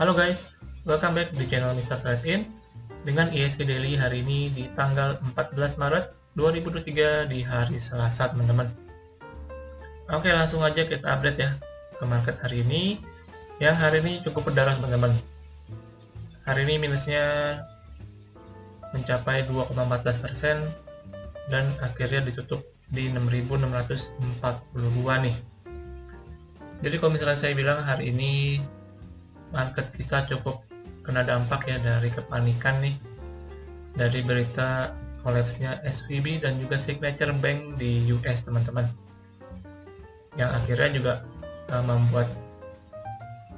Halo guys, welcome back di channel Mr. Trade In dengan ISG Daily hari ini di tanggal 14 Maret 2023 di hari Selasa teman-teman. Oke, langsung aja kita update ya ke market hari ini. Yang hari ini cukup berdarah teman-teman. Hari ini minusnya mencapai 2,14% dan akhirnya ditutup di 6.642 nih. Jadi kalau misalnya saya bilang hari ini market kita cukup kena dampak ya dari kepanikan nih dari berita kolapsnya SVB dan juga Signature Bank di US teman-teman, yang akhirnya juga membuat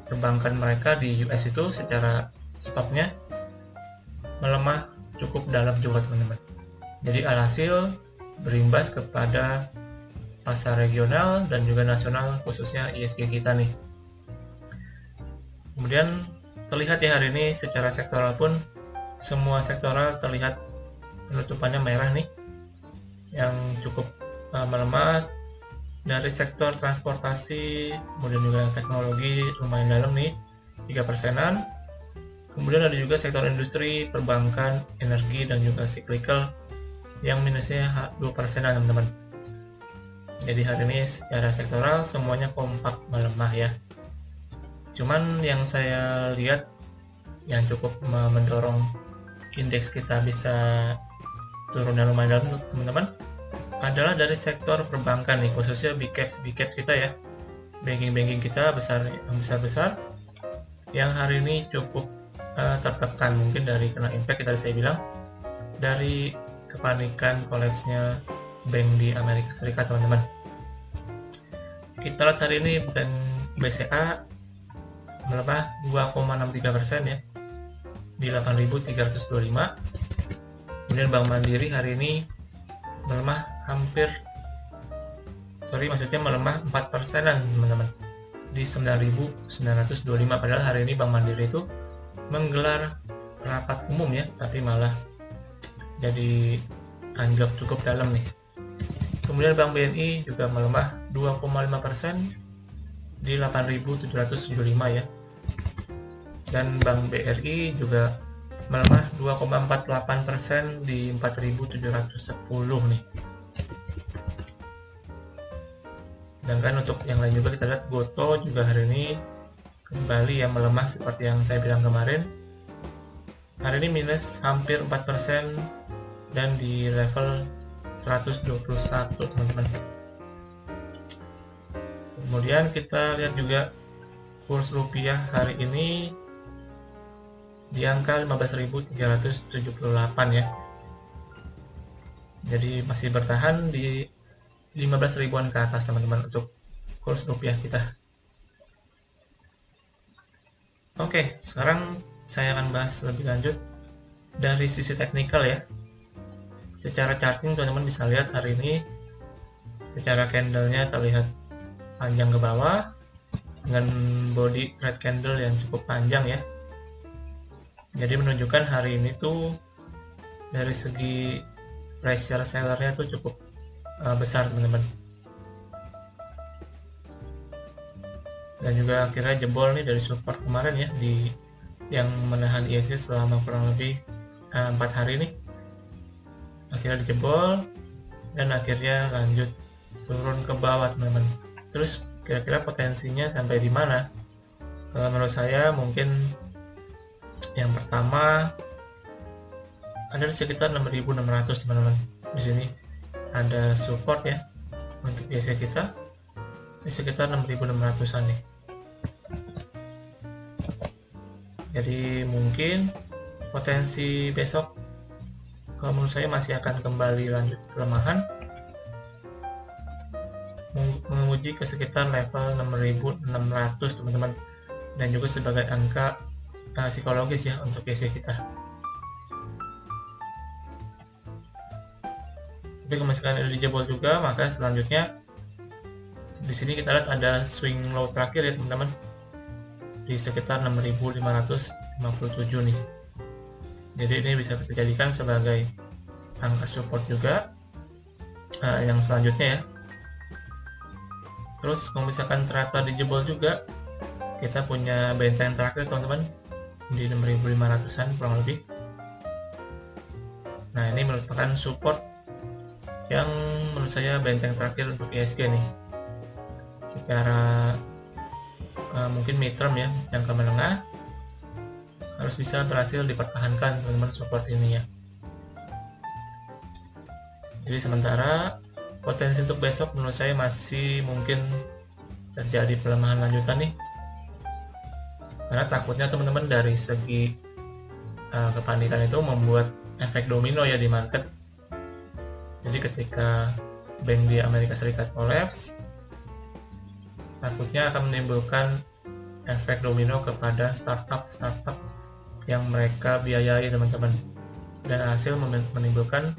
perbankan mereka di US itu secara stoknya melemah cukup dalam juga teman-teman. Jadi alhasil berimbas kepada pasar regional dan juga nasional, khususnya ISG kita nih. Kemudian terlihat ya hari ini secara sektoral pun semua sektoral terlihat penutupannya merah nih, yang cukup melemah. Dari sektor transportasi, kemudian juga teknologi lumayan dalam nih, 3%-an. Kemudian ada juga sektor industri, perbankan, energi, dan juga cyclical yang minusnya 2%-an teman-teman. Jadi hari ini secara sektoral semuanya kompak melemah ya. Cuman yang saya lihat yang cukup mendorong indeks kita bisa turun dan lumayan dalam teman-teman adalah dari sektor perbankan nih, khususnya big caps kita ya, banking kita besar yang hari ini cukup tertekan, mungkin dari kena impact tadi saya bilang dari kepanikan kolapsnya bank di Amerika Serikat teman-teman. Kita lihat hari ini dan BCA melemah 2,63% ya di 8.325. Kemudian Bank Mandiri hari ini melemah melemah 4%-an teman-teman di 9.925. Padahal hari ini Bank Mandiri itu menggelar rapat umum ya, tapi malah jadi anjlok cukup dalam nih. Kemudian Bank BNI juga melemah 2,5% di 8.775 ya. Dan Bank BRI juga melemah 2,48% di 4.710 nih. Sedangkan untuk yang lain juga kita lihat Goto juga hari ini kembali yang melemah seperti yang saya bilang kemarin. Hari ini minus hampir 4% dan di level 121 teman-teman. Kemudian kita lihat juga kurs rupiah hari ini di angka 15.378 ya. Jadi masih bertahan di 15 ribuan ke atas teman-teman untuk kurs rupiah kita. Oke, sekarang saya akan bahas lebih lanjut dari sisi teknikal ya. Secara charting teman-teman bisa lihat hari ini secara candlenya terlihat panjang ke bawah dengan body red candle yang cukup panjang ya. Jadi menunjukkan hari ini tuh dari segi pressure sellernya tuh cukup besar teman-teman. Dan juga akhirnya jebol nih dari support kemarin ya, di yang menahan ISG selama kurang lebih 4 hari nih. Akhirnya dijebol dan akhirnya lanjut turun ke bawah teman-teman. Terus kira-kira potensinya sampai di mana? Menurut saya mungkin yang pertama ada di sekitar 6.600 teman-teman. Di sini ada support ya untuk ISG kita di sekitar 6.600-an nih. Jadi mungkin potensi besok kalau menurut saya masih akan kembali lanjut pelemahan, menguji ke sekitar level 6.600 teman-teman, dan juga sebagai angka psikologis ya untuk ISG kita. Tapi kalau misalkan ini dijebol juga, maka selanjutnya di sini kita lihat ada swing low terakhir ya teman-teman di sekitar 6.557 nih. Jadi ini bisa kita jadikan sebagai angka support juga yang selanjutnya ya. Terus kalau misalkan ternyata dijebol juga, kita punya benteng terakhir teman-teman di 6500-an kurang lebih. Nah, ini merupakan support yang menurut saya benteng terakhir untuk ISG nih. Secara mungkin midterm ya, jangka menengah harus bisa berhasil dipertahankan teman-teman support ini ya. Jadi sementara potensi untuk besok menurut saya masih mungkin terjadi pelemahan lanjutan nih, karena takutnya teman-teman dari segi kepanikan itu membuat efek domino ya di market. Jadi ketika bank di Amerika Serikat kolaps, takutnya akan menimbulkan efek domino kepada startup yang mereka biayai teman-teman, dan hasil menimbulkan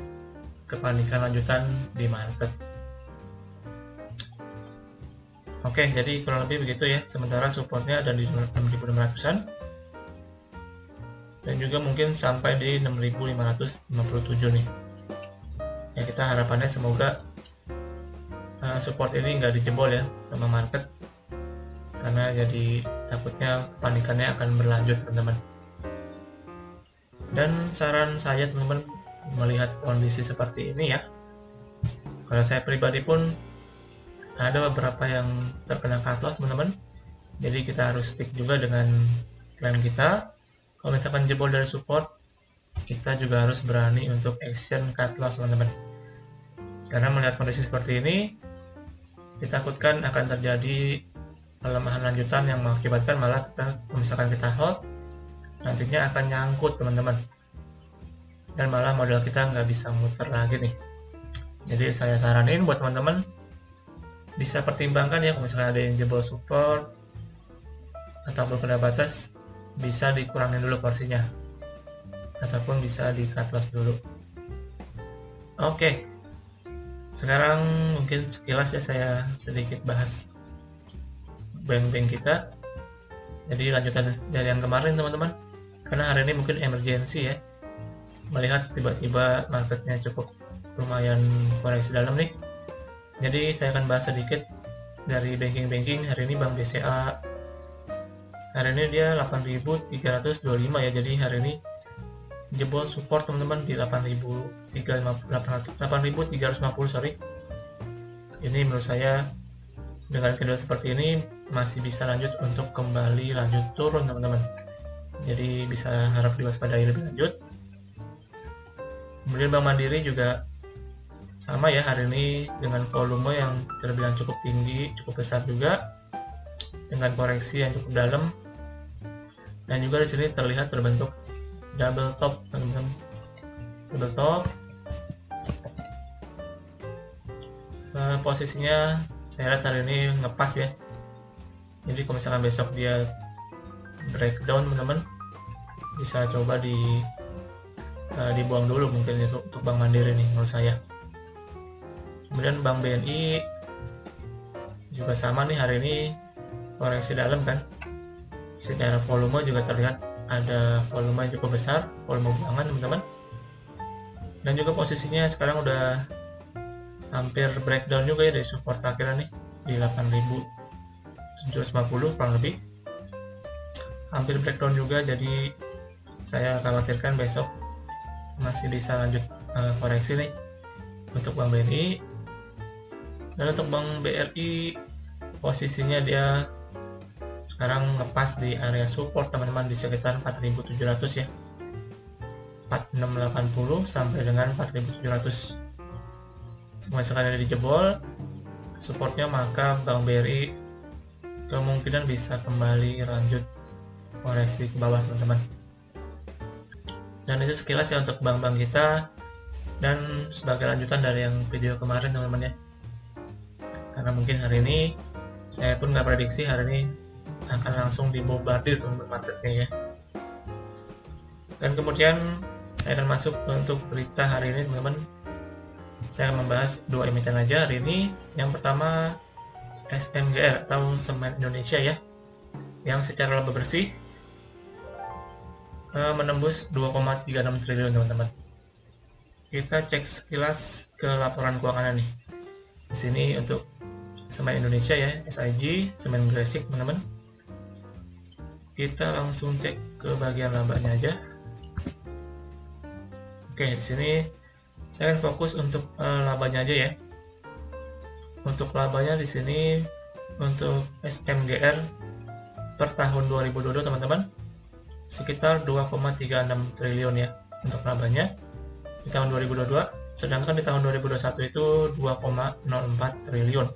kepanikan lanjutan di market. Oke, jadi kurang lebih begitu ya. Sementara supportnya ada di 6.600-an dan juga mungkin sampai di 6.557 nih ya. Kita harapannya semoga support ini nggak dijebol ya sama market, karena jadi takutnya kepanikannya akan berlanjut teman-teman. Dan saran saya teman-teman melihat kondisi seperti ini ya, kalau saya pribadi pun ada beberapa yang terkena cut loss teman-teman, jadi kita harus stick juga dengan plan kita. Kalau misalkan jebol dari support, kita juga harus berani untuk action cut loss teman-teman, karena melihat kondisi seperti ini ditakutkan akan terjadi pelemahan lanjutan yang mengakibatkan malah misalkan kita hold, nantinya akan nyangkut teman-teman, dan malah modal kita nggak bisa muter lagi nih. Jadi saya saranin buat teman-teman bisa pertimbangkan ya, kalau misalkan ada yang jebol support ataupun kena batas, bisa dikurangin dulu porsinya ataupun bisa di cut loss dulu. Oke, sekarang mungkin sekilas ya saya sedikit bahas bank-bank kita. Jadi lanjutan dari yang kemarin teman-teman, karena hari ini mungkin emergency ya, melihat tiba-tiba marketnya cukup lumayan koreksi dalam nih. Jadi saya akan bahas sedikit dari banking hari ini. Bank BCA hari ini dia 8.325 ya, jadi hari ini jebol support teman-teman di 8.350 sorry. Ini menurut saya dengan candle seperti ini masih bisa lanjut untuk kembali lanjut turun teman-teman, jadi bisa harap diwaspadai lebih lanjut. Kemudian Bank Mandiri juga sama ya, hari ini dengan volume yang terbilang cukup tinggi, cukup besar juga, dengan koreksi yang cukup dalam, dan juga di sini terlihat terbentuk double top teman-teman, double top. Posisinya saya lihat hari ini ngepas ya, jadi kalau misalkan besok dia breakdown teman-teman, bisa coba dibuang dulu mungkin itu untuk Bank Mandiri nih menurut saya. Kemudian Bank BNI juga sama nih, hari ini koreksi dalam kan, secara volume juga terlihat ada volume yang cukup besar, volume buangan teman-teman, dan juga posisinya sekarang udah hampir breakdown juga ya dari support terakhir nih di 8.750 kurang lebih, hampir breakdown juga. Jadi saya khawatirkan besok masih bisa lanjut koreksi nih untuk Bank BNI. Dan untuk Bank BRI posisinya dia sekarang ngepas di area support teman-teman di sekitar 4.700 ya, 4680 sampai dengan 4.700. Misalkan ada dijebol supportnya, maka Bank BRI kemungkinan bisa kembali lanjut koreksi ke bawah teman-teman. Dan itu sekilas ya untuk bank-bank kita, dan sebagai lanjutan dari yang video kemarin teman-teman ya, karena mungkin hari ini saya pun nggak prediksi hari ini akan langsung dibombardir teman-teman marketnya ya. Dan kemudian saya akan masuk untuk berita hari ini teman-teman. Saya akan membahas dua emiten aja hari ini. Yang pertama SMGR atau Semen Indonesia ya, yang secara laba bersih menembus 2,36 triliun teman-teman. Kita cek sekilas ke laporan keuangan nih. Di sini untuk Semen Indonesia ya, SIG, Semen Gresik teman-teman. kita langsung cek ke bagian labanya aja. Oke, di sini saya akan fokus untuk labanya aja ya. Untuk labanya di sini untuk SMGR per tahun 2022 teman-teman sekitar 2,36 triliun ya untuk labanya di tahun 2022, sedangkan di tahun 2021 itu 2,04 triliun.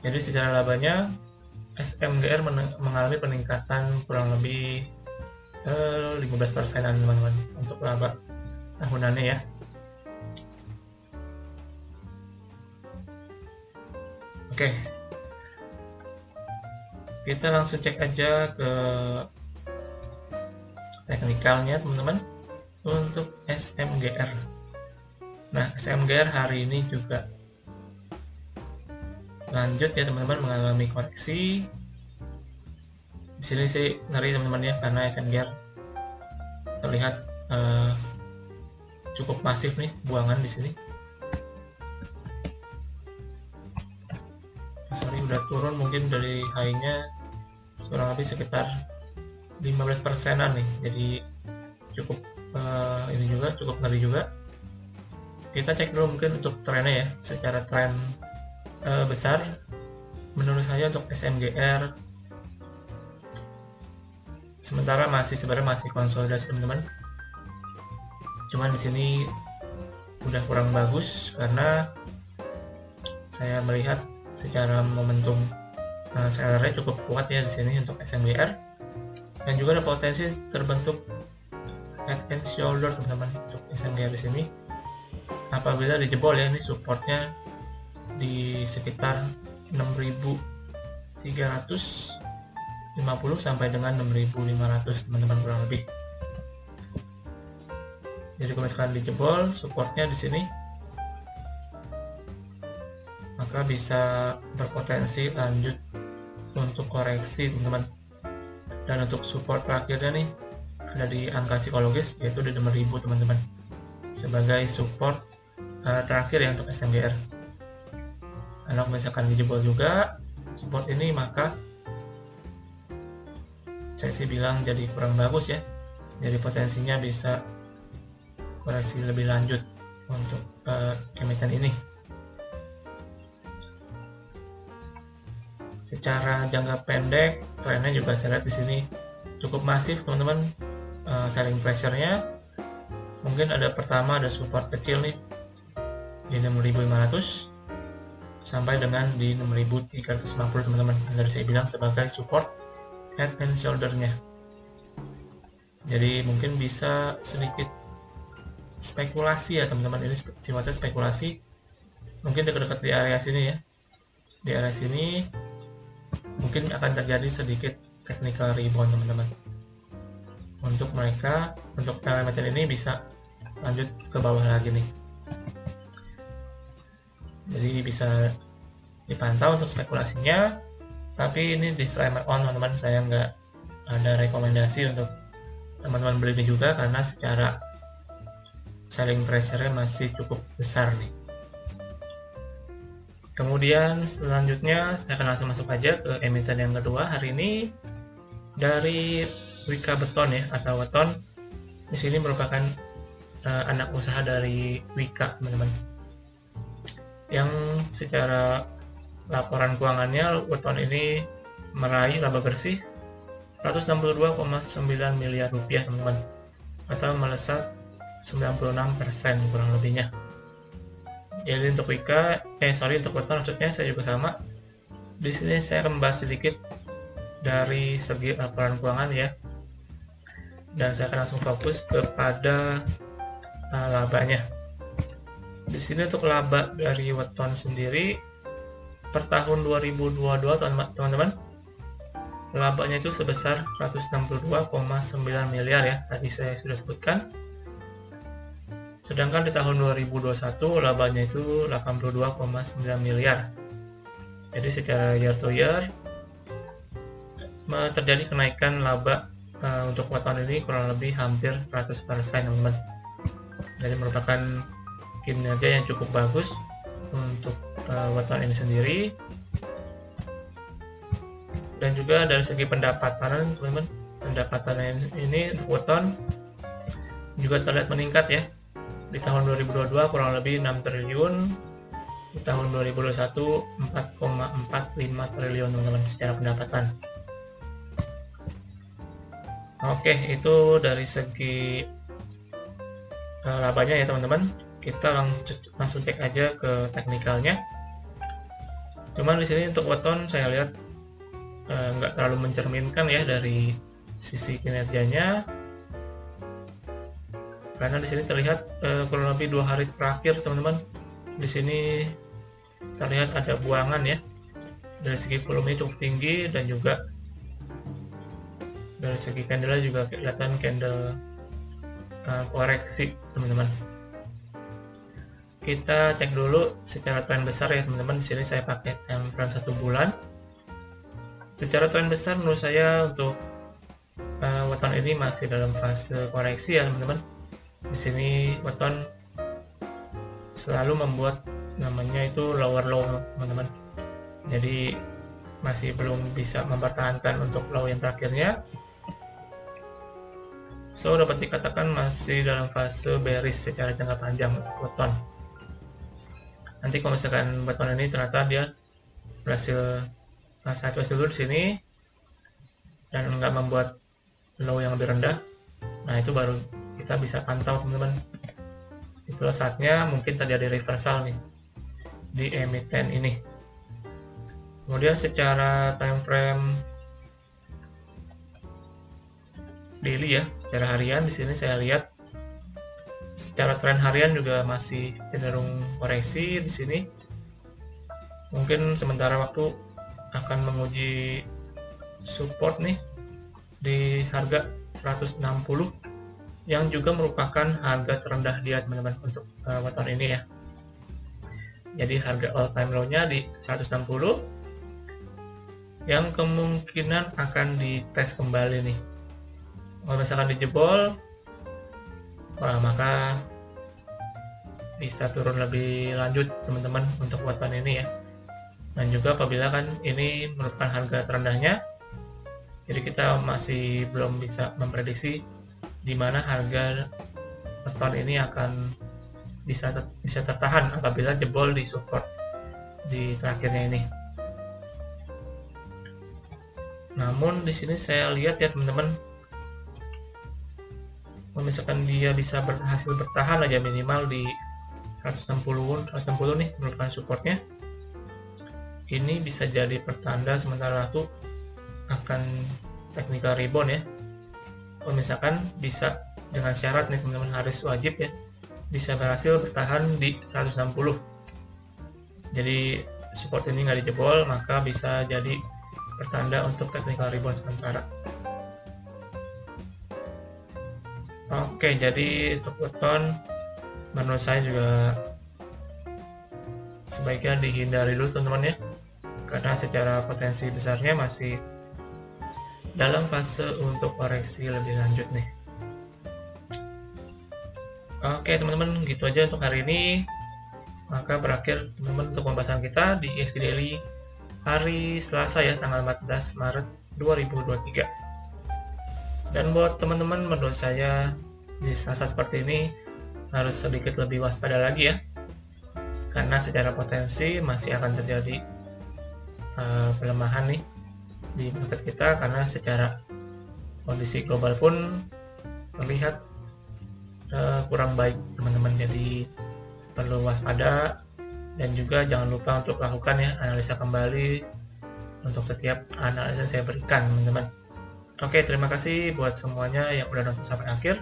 Jadi secara labanya SMGR mengalami peningkatan kurang lebih 15%-an teman-teman untuk laba tahunannya ya. Oke, kita langsung cek aja ke teknikalnya teman-teman untuk SMGR. Nah, SMGR hari ini juga lanjut ya teman-teman mengalami koreksi. Di sini sih ngeri teman-teman ya, karena SMGR terlihat cukup masif nih buangan di sini. Sorry, udah turun mungkin dari high-nya kurang lebih sekitar 15%-an nih. Jadi cukup ini juga cukup ngeri juga. Kita cek dulu mungkin untuk trennya ya, secara tren besar menurut saya untuk SMGR sementara sebenarnya masih konsolidasi teman-teman. Cuman di sini udah kurang bagus karena saya melihat secara momentum sellernya cukup kuat ya di sini untuk SMGR, dan juga ada potensi terbentuk head and shoulder teman-teman untuk SMGR di sini apabila dijebol ya. Ini supportnya di sekitar 6.350 sampai dengan 6.500 teman-teman kurang lebih. Jadi kalau misalkan dijebol supportnya di sini, maka bisa berpotensi lanjut untuk koreksi teman-teman. Dan untuk support terakhirnya nih ada di angka psikologis yaitu di 6.000 teman-teman sebagai support terakhir ya untuk SMGR. Kalau misalkan dijebol juga support ini, maka saya sih bilang jadi kurang bagus ya. Jadi potensinya bisa koreksi lebih lanjut untuk emiten ini. Secara jangka pendek trennya juga saya lihat di sini cukup masif teman-teman. Selling pressure-nya mungkin pertama ada support kecil nih di 6.500 sampai dengan di 6.350 teman-teman. Dari saya bilang sebagai support head and shoulder-nya. Jadi mungkin bisa sedikit spekulasi ya teman-teman, ini sifatnya spekulasi. Mungkin dekat-dekat di area sini ya. Di area sini mungkin akan terjadi sedikit technical rebound teman-teman. Untuk emiten ini bisa lanjut ke bawah lagi nih. Jadi bisa dipantau untuk spekulasinya. Tapi ini disclaimer on teman-teman, saya nggak ada rekomendasi untuk teman-teman beli ini juga karena secara selling pressure-nya masih cukup besar nih. Kemudian selanjutnya saya akan langsung masuk aja ke emiten yang kedua hari ini dari Wika Beton ya, atau Weton. Di sini merupakan anak usaha dari Wika teman-teman. Yang secara laporan keuangannya Weton ini meraih laba bersih 162,9 miliar rupiah teman-teman, atau melesat 96% kurang lebihnya. Jadi untuk untuk Weton maksudnya saya juga sama. Di sini saya akan membahas sedikit dari segi laporan keuangan ya. Dan saya akan langsung fokus kepada labanya. Di sini untuk laba dari Weton sendiri per tahun 2022 teman-teman, labanya itu sebesar 162,9 miliar ya, tadi saya sudah sebutkan. Sedangkan di tahun 2021 labanya itu 82,9 miliar. Jadi secara year to year terjadi kenaikan laba untuk Weton ini kurang lebih hampir 100% teman-teman. Jadi merupakan kinerja yang cukup bagus untuk Weton ini sendiri. Dan juga dari segi pendapatan teman-teman, pendapatan ini untuk weton juga terlihat meningkat ya. Di tahun 2022 kurang lebih 6 triliun, di tahun 2021 4,45 triliun teman-teman secara pendapatan. Oke, itu dari segi labanya ya teman-teman. Kita langsung cek aja ke teknikalnya. Cuman di sini untuk weton saya lihat nggak terlalu mencerminkan ya dari sisi kinerjanya, karena di sini terlihat kurang lebih 2 hari terakhir teman-teman, di sini terlihat ada buangan ya. Dari segi volume cukup tinggi, dan juga dari segi candle juga kelihatan candle koreksi teman-teman. Kita cek dulu secara tren besar ya teman-teman. Di sini saya pakai time frame 1 bulan. Secara tren besar menurut saya untuk weton ini masih dalam fase koreksi ya teman-teman. Di sini weton selalu membuat namanya itu lower low teman-teman. Jadi masih belum bisa mempertahankan untuk low yang terakhirnya. So dapat dikatakan masih dalam fase bearish secara jangka panjang untuk weton. Nanti kalau misalkan weton ini ternyata dia berhasil sideways dulu di sini dan nggak membuat low yang lebih rendah, nah itu baru kita bisa pantau teman-teman. Itulah saatnya mungkin terjadi reversal nih di emiten ini. Kemudian secara time frame daily ya, secara harian di sini saya lihat secara tren harian juga masih cenderung koreksi di sini. Mungkin sementara waktu akan menguji support nih di harga 160 yang juga merupakan harga terendah dia teman-teman untuk weton ini ya. Jadi harga all time low-nya di 160 yang kemungkinan akan dites kembali nih. Kalau misalkan dijebol, wah, maka bisa turun lebih lanjut teman-teman untuk weton ini ya. Dan juga apabila kan ini merupakan harga terendahnya, jadi kita masih belum bisa memprediksi di mana harga weton ini akan bisa tertahan apabila jebol di support di terakhirnya ini. Namun di sini saya lihat ya teman-teman, kalau misalkan dia bisa berhasil bertahan aja minimal di 160 nih merupakan supportnya, ini bisa jadi pertanda sementara waktu akan technical rebound ya. Kalau misalkan bisa dengan syarat nih teman-teman, harus wajib ya bisa berhasil bertahan di 160. Jadi support ini nggak dijebol, maka bisa jadi pertanda untuk technical rebound sementara. Oke, jadi untuk weton menurut saya juga sebaiknya dihindari dulu teman-teman ya, karena secara potensi besarnya masih dalam fase untuk koreksi lebih lanjut nih. Oke teman-teman, gitu aja untuk hari ini. Maka berakhir teman-teman untuk pembahasan kita di ISG Daily hari Selasa ya, tanggal 14 Maret 2023. Dan buat teman-teman, menurut saya di Selasa seperti ini harus sedikit lebih waspada lagi ya, karena secara potensi masih akan terjadi pelemahan nih di market kita, karena secara kondisi global pun terlihat kurang baik teman-teman. Jadi perlu waspada, dan juga jangan lupa untuk lakukan ya analisa kembali untuk setiap analisa yang saya berikan teman-teman. Oke, terima kasih buat semuanya yang udah nonton sampai akhir.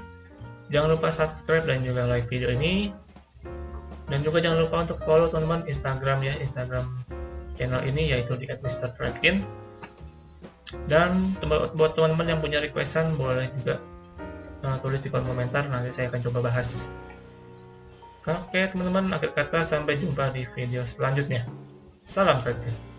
Jangan lupa subscribe dan juga like video ini, dan juga jangan lupa untuk follow teman-teman Instagram ya, Instagram channel ini yaitu di @mrtradein. Dan buat teman-teman yang punya requestan boleh juga tulis di kolom komentar, nanti saya akan coba bahas. Oke teman-teman, akhir kata sampai jumpa di video selanjutnya. Salam trading.